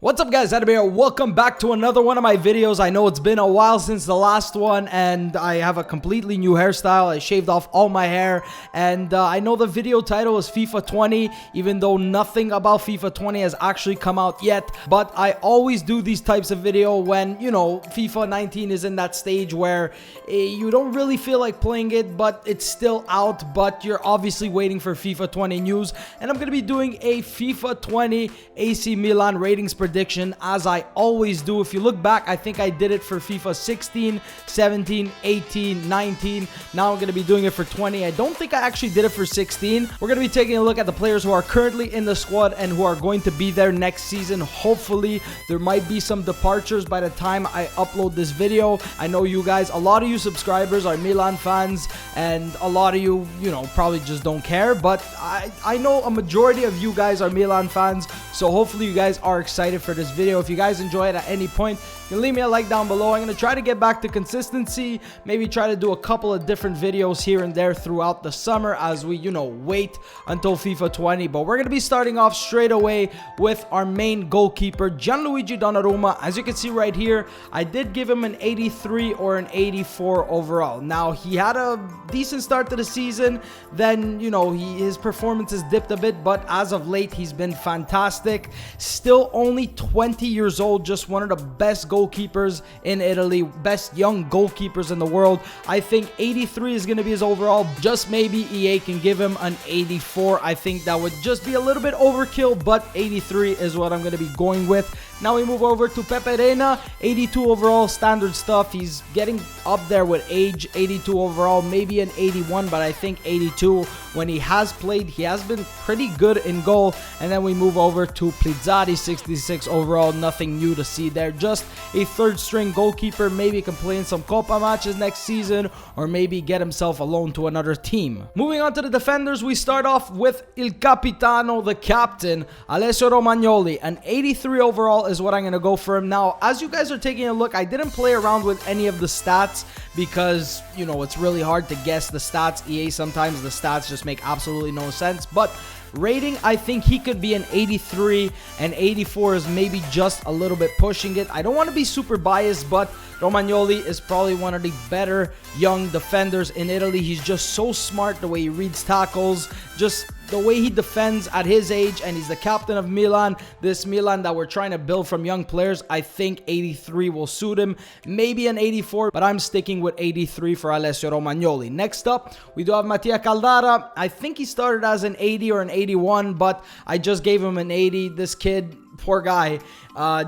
What's up guys, Adam here. Welcome back to another one of my videos. I know it's been a while since the last one and I have a completely new hairstyle. I shaved off all my hair and I know the video title is FIFA 20, even though nothing about FIFA 20 has actually come out yet. But I always do these types of video when, you know, FIFA 19 is in that stage where you don't really feel like playing it, but it's still out, but you're obviously waiting for FIFA 20 news. And I'm going to be doing a FIFA 20 AC Milan ratings prediction as I always do. If you look back, I think I did it for FIFA 16, 17, 18, 19. Now I'm going to be doing it for 20. I don't think I actually did it for 16. We're going to be taking a look at the players who are currently in the squad and who are going to be there next season. Hopefully, there might be some departures by the time I upload this video. I know you guys, a lot of you subscribers are Milan fans and a lot of you, probably just don't care. But I know a majority of you guys are Milan fans. So hopefully you guys are excited for this video. If you guys enjoy it at any point, you can leave me a like down below. I'm going to try to get back to consistency, maybe try to do a couple of different videos here and there throughout the summer as we, wait until FIFA 20. But we're going to be starting off straight away with our main goalkeeper, Gianluigi Donnarumma. As you can see right here, I did give him an 83 or an 84 overall. Now, he had a decent start to the season. Then, his performances dipped a bit, but as of late, he's been fantastic. Still only 20 years old, just one of the best goalkeepers in Italy, best young goalkeepers in the world. I think 83 is going to be his overall. Just maybe EA can give him an 84. I think that would just be a little bit overkill, but 83 is what I'm going to be going with. Now we move over to Pepe Reina, 82 overall, standard stuff. He's getting up there with age, 82 overall, maybe an 81, but I think 82. When he has played, he has been pretty good in goal. And then we move over to Plizzari, 66 overall, nothing new to see there. Just a third string goalkeeper, maybe can play in some Copa matches next season, or maybe get himself a loan to another team. Moving on to the defenders, we start off with Il Capitano, the captain, Alessio Romagnoli, an 83 overall is what I'm going to go for him. Now, as you guys are taking a look, I didn't play around with any of the stats because, it's really hard to guess the stats. EA, sometimes the stats just make absolutely no sense, but rating, I think he could be an 83, and 84 is maybe just a little bit pushing it. I don't want to be super biased, but Romagnoli is probably one of the better young defenders in Italy. He's just so smart, the way he reads tackles, just the way he defends at his age, and he's the captain of Milan. This Milan that we're trying to build from young players, I think 83 will suit him. Maybe an 84, but I'm sticking with 83 for Alessio Romagnoli. Next up, we do have Mattia Caldara. I think he started as an 80 or an 81, but I just gave him an 80. This kid, poor guy,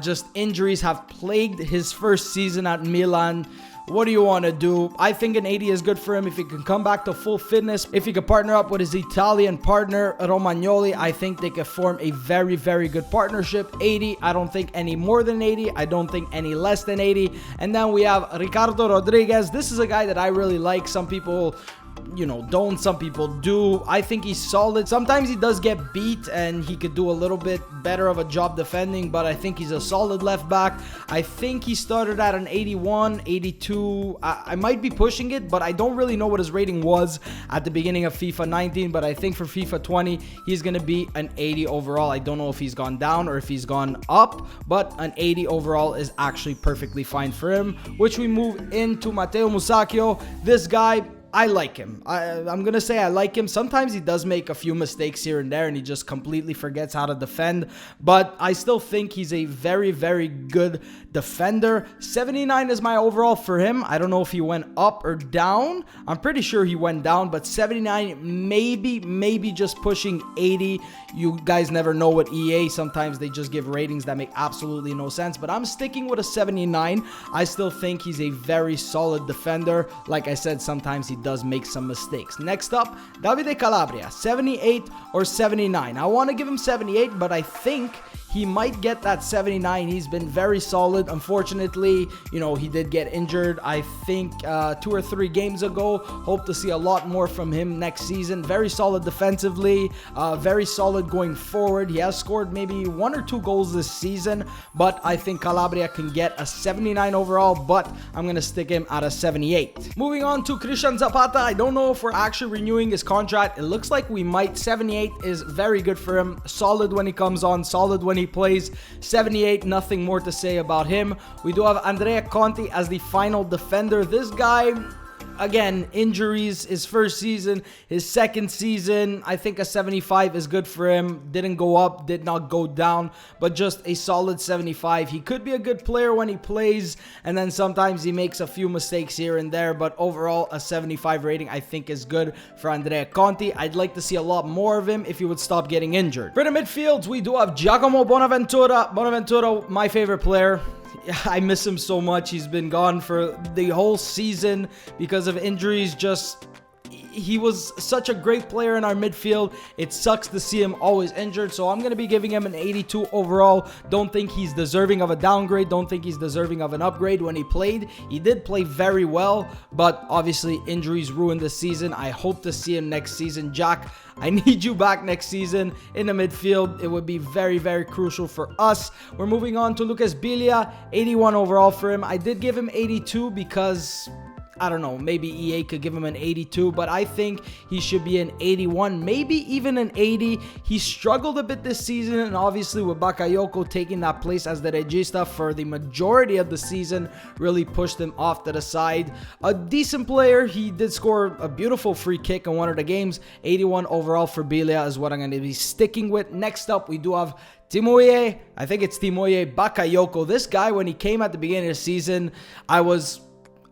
just injuries have plagued his first season at Milan. What do you want to do? I think an 80 is good for him if he can come back to full fitness. If he can partner up with his Italian partner, Romagnoli, I think they could form a very, very good partnership. 80, I don't think any more than 80. I don't think any less than 80. And then we have Ricardo Rodriguez. This is a guy that I really like. Some people don't, some people do. I think he's solid. Sometimes he does get beat and he could do a little bit better of a job defending, but I think he's a solid left back. I think he started at an 81, 82. I might be pushing it, but I don't really know what his rating was at the beginning of FIFA 19, but I think for FIFA 20, he's going to be an 80 overall. I don't know if he's gone down or if he's gone up, but an 80 overall is actually perfectly fine for him, which we move into Matteo Musacchio. This guy, I like him. I'm going to say I like him. Sometimes he does make a few mistakes here and there and he just completely forgets how to defend. But I still think he's a very, very good defender. 79 is my overall for him. I don't know if he went up or down. I'm pretty sure he went down, but 79, maybe just pushing 80. You guys never know with EA. Sometimes they just give ratings that make absolutely no sense. But I'm sticking with a 79. I still think he's a very solid defender. Like I said, sometimes he does make some mistakes. Next up, Davide Calabria, 78 or 79. I want to give him 78, but I think he might get that 79. He's been very solid. Unfortunately, he did get injured, I think 2 or 3 games ago. Hope to see a lot more from him next season. Very solid defensively, very solid going forward. He has scored maybe 1 or 2 goals this season, but I think Calabria can get a 79 overall, but I'm going to stick him at a 78. Moving on to Christian Zapata. I don't know if we're actually renewing his contract. It looks like we might. 78 is very good for him. Solid when he comes on, solid when when he plays. 78, nothing more to say about him. We do have Andrea Conti as the final defender. This guy, again, injuries, his first season, his second season, I think a 75 is good for him. Didn't go up, did not go down, but just a solid 75. He could be a good player when he plays, and then sometimes he makes a few mistakes here and there, but overall, a 75 rating I think is good for Andrea Conti. I'd like to see a lot more of him if he would stop getting injured. For the midfields, we do have Giacomo Bonaventura. Bonaventura, my favorite player. I miss him so much. He's been gone for the whole season because of injuries. He was such a great player in our midfield. It sucks to see him always injured, so I'm going to be giving him an 82 overall. Don't think he's deserving of a downgrade. Don't think he's deserving of an upgrade. When he played, he did play very well, but obviously injuries ruined the season. I hope to see him next season. Jack, I need you back next season in the midfield. It would be very, very crucial for us. We're moving on to Lucas Biglia, 81 overall for him. I did give him 82 because I don't know, maybe EA could give him an 82, but I think he should be an 81, maybe even an 80. He struggled a bit this season, and obviously with Bakayoko taking that place as the regista for the majority of the season really pushed him off to the side. A decent player. He did score a beautiful free kick in one of the games. 81 overall for Biglia is what I'm going to be sticking with. Next up, we do have Timoye. I think it's Timoye Bakayoko. This guy, when he came at the beginning of the season, I was,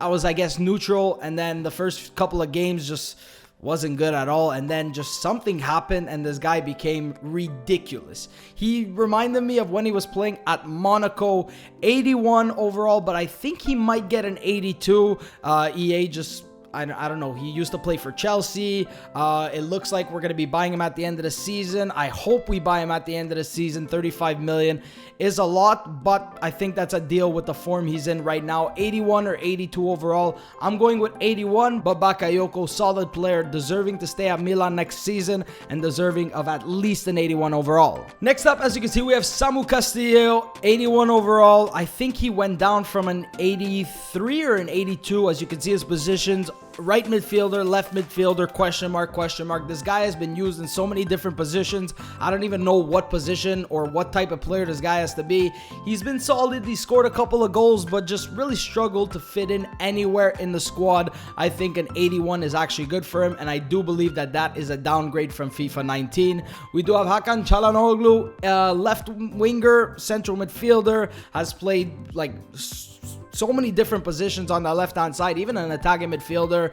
I guess, neutral, and then the first couple of games just wasn't good at all, and then just something happened and this guy became ridiculous. He reminded me of when he was playing at Monaco. 81 overall, but I think he might get an 82. EA just, I don't know. He used to play for Chelsea. It looks like we're going to be buying him at the end of the season. I hope we buy him at the end of the season. 35 million is a lot, but I think that's a deal with the form he's in right now. 81 or 82 overall. I'm going with 81, but Bakayoko, solid player, deserving to stay at Milan next season and deserving of at least an 81 overall. Next up, as you can see, we have Samu Castillo, 81 overall. I think he went down from an 83 or an 82. As you can see, his positions: right midfielder, left midfielder, question mark, question mark. This guy has been used in so many different positions. I don't even know what position or what type of player this guy has to be. He's been solid. He scored a couple of goals, but just really struggled to fit in anywhere in the squad. I think an 81 is actually good for him, and I do believe that that is a downgrade from FIFA 19. We do have Hakan Çalhanoğlu, left winger, central midfielder, has played like so many different positions on the left-hand side, even an attacking midfielder.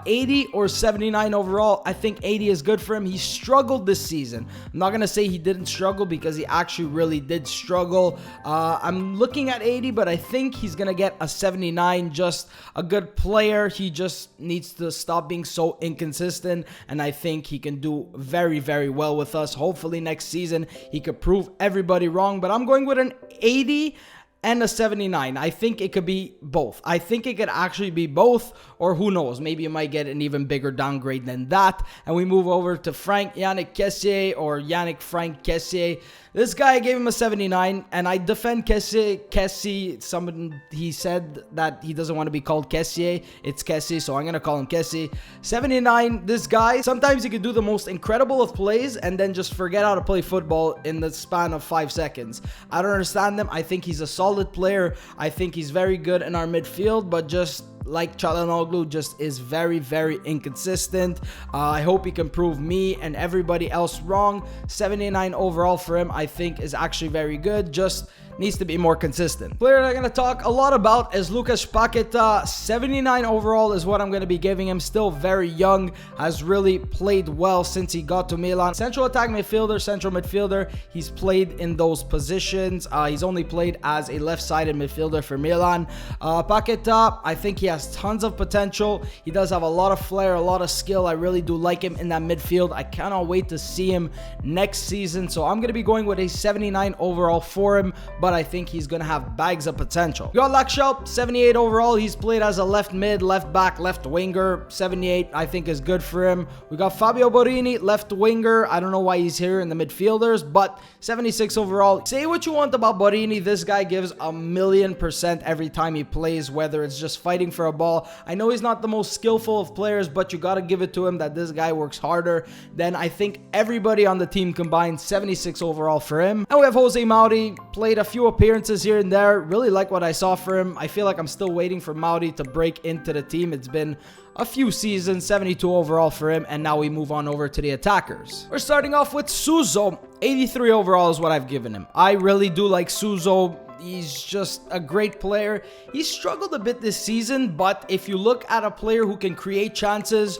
80 or 79 overall. I think 80 is good for him. He struggled this season. I'm not going to say he didn't struggle because he actually really did struggle. I'm looking at 80, but I think he's going to get a 79. Just a good player. He just needs to stop being so inconsistent, and I think he can do very, very well with us. Hopefully next season he could prove everybody wrong, but I'm going with an 80 and a 79. I think it could be both. I think it could actually be both, or who knows, maybe you might get an even bigger downgrade than that. And we move over to Frank Yannick Kessié, or Yannick Frank Kessié. This guy, I gave him a 79, and I defend Kessié. Someone, he said that he doesn't want to be called Kessié. It's Kessié, so I'm going to call him Kessié. 79, this guy, sometimes he could do the most incredible of plays and then just forget how to play football in the span of 5 seconds. I don't understand him. I think he's a solid player. I think he's very good in our midfield, but just like Çalhanoğlu, just is very, very inconsistent. I hope he can prove me and everybody else wrong. 79 overall for him, I think, is actually very good. Just needs to be more consistent. Player that I'm going to talk a lot about is Lucas Paqueta. 79 overall is what I'm going to be giving him. Still very young, has really played well since he got to Milan. Central attack midfielder, central midfielder. He's played in those positions. He's only played as a left-sided midfielder for Milan. Paqueta, I think he has tons of potential. He does have a lot of flair, a lot of skill. I really do like him in that midfield. I cannot wait to see him next season. So I'm going to be going with a 79 overall for him. but I think he's going to have bags of potential. We got Lakshel, 78 overall. He's played as a left mid, left back, left winger. 78 I think is good for him. We got Fabio Borini, left winger. I don't know why he's here in the midfielders, but 76 overall. Say what you want about Borini, this guy gives 1,000,000% every time he plays, whether it's just fighting for a ball. I know he's not the most skillful of players, but you got to give it to him that this guy works harder than I think everybody on the team combined. 76 overall for him. And we have Jose Mauri, played a few appearances here and there. Really like what I saw for him. I feel like I'm still waiting for Mauri to break into the team. It's been a few seasons. 72 overall for him, and now we move on over to the attackers. We're starting off with Suso. 83 overall is what I've given him. I really do like Suso. He's just a great player. He struggled a bit this season, but if you look at a player who can create chances,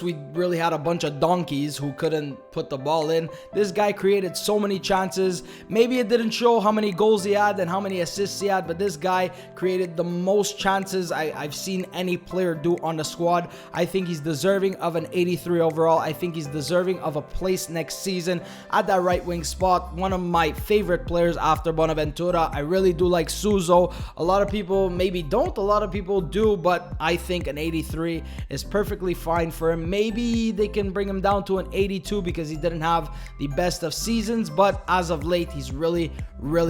we really had a bunch of donkeys who couldn't put the ball in. This guy created so many chances. Maybe it didn't show how many goals he had and how many assists he had, but this guy created the most chances I've seen any player do on the squad. I think he's deserving of an 83 overall. I think he's deserving of a place next season at that right wing spot. One of my favorite players after Bonaventura. I really do like Suso. A lot of people maybe don't, a lot of people do, but I think an 83 is perfectly fine for him. Maybe they can bring him down to an 82 because he didn't have the best of seasons, but as of late, he's really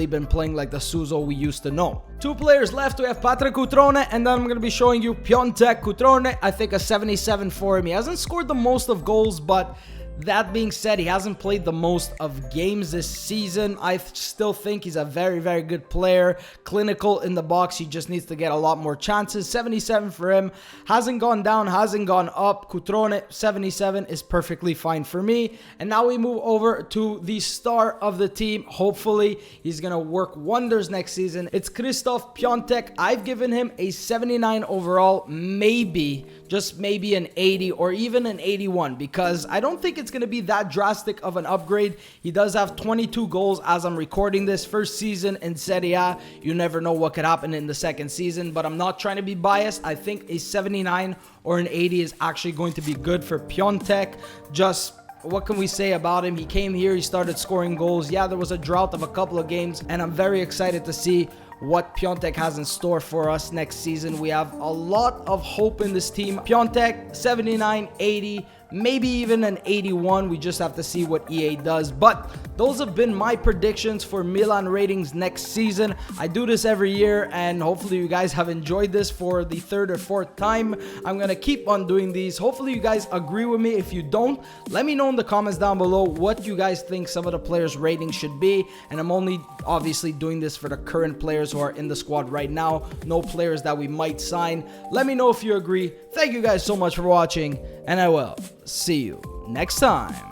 been playing like the Suso we used to know. Two players left. We have Patrick Cutrone, and then I'm going to be showing you Piontek. Cutrone, I think a 77 for him. He hasn't scored the most of goals, but that being said, he hasn't played the most of games this season. I still think he's a very good player. Clinical in the box. He just needs to get a lot more chances. 77 for him. Hasn't gone down, hasn't gone up. Cutrone, 77 is perfectly fine for me. And now we move over to the star of the team. Hopefully, he's going to work wonders next season. It's Krzysztof Piontek. I've given him a 79 overall. Maybe, just maybe an 80 or even an 81, because I don't think it's going to be that drastic of an upgrade. He does have 22 goals as I'm recording this. First season in Serie A. You never know what could happen in the second season, but I'm not trying to be biased. I think a 79 or an 80 is actually going to be good for Piontek. Just what can we say about him? He came here, he started scoring goals. Yeah, there was a drought of a couple of games, and I'm very excited to see what Piontek has in store for us next season. We have a lot of hope in this team. Piontek, 79, 80, maybe even an 81. We just have to see what EA does. But those have been my predictions for Milan ratings next season. I do this every year, and hopefully you guys have enjoyed this for the third or fourth time. I'm going to keep on doing these. Hopefully you guys agree with me. If you don't, let me know in the comments down below what you guys think some of the players' ratings should be. And I'm only obviously doing this for the current players who are in the squad right now. No players that we might sign. Let me know if you agree. Thank you guys so much for watching, and I will see you next time.